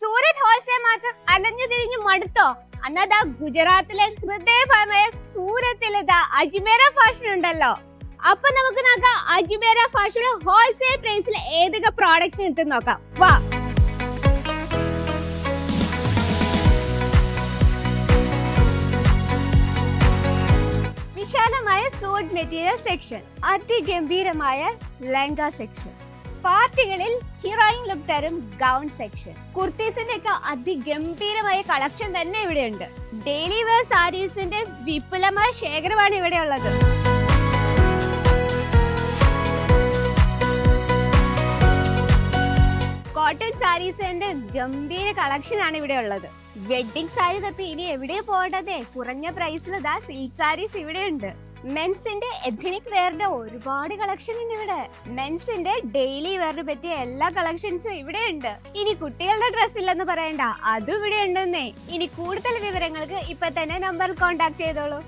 സൂരത് wholesale market അലഞ്ഞു തിരിഞ്ഞു മടുത്തോ? അന്നതാ ഗുജറാത്തിലെ ഹൃദയഭമായ സൂരത്തിലെ അജ്മേര ഫാഷൻ ഉണ്ടല്ലോ. അപ്പൊ നമുക്ക് നോക്കാം അജ്മേര ഫാഷനിൽ ഹോൾസെയിൽ പ്രൈസിൽ ഏതൊക്കെ പ്രോഡക്റ്റ് കിട്ടും നോക്കാം. വാ. വിശാലമായ സൂട്ട് മെറ്റീരിയൽ സെക്ഷൻ, അതിഗംഭീരമായ ലെഹങ്ക സെക്ഷൻ, പാർട്ടികളിൽ ഹീറോയിൻ ലുക്ക് തരും ഗൗൺ സെക്ഷൻ, കുർത്തീസിന്റെ ഒക്കെ അതിഗംഭീരമായ കളക്ഷൻ തന്നെ ഇവിടെയുണ്ട്. ഡെയിലി വെയർ സാരീസിന്റെ വിപുലമായ ശേഖരമാണ് ഇവിടെ ഉള്ളത്. കോട്ടൺ സാരീസിന്റെ ഗംഭീര കളക്ഷൻ ആണ് ഇവിടെ ഉള്ളത്. വെഡിങ് സാരി തപ്പി ഇനി എവിടെയും പോകണ്ടതേ, കുറഞ്ഞ പ്രൈസിൽ സിൽക്ക് സാരീസ് ഇവിടെ ഉണ്ട്. മെൻസിന്റെ എഥനിക് വെയറിന്റെ ഒരുപാട് കളക്ഷൻ ഉണ്ട് ഇവിടെ. മെൻസിന്റെ ഡെയിലി വെയറിന് പറ്റിയ എല്ലാ കളക്ഷൻസും ഇവിടെ ഉണ്ട്. ഇനി കുട്ടികളുടെ ഡ്രസ് ഇല്ലെന്ന് പറയണ്ട, അതും ഇവിടെ ഉണ്ടെന്നേ. ഇനി കൂടുതൽ വിവരങ്ങൾക്ക് ഇപ്പൊ തന്നെ നമ്പറിൽ കോൺടാക്ട് ചെയ്തോളൂ.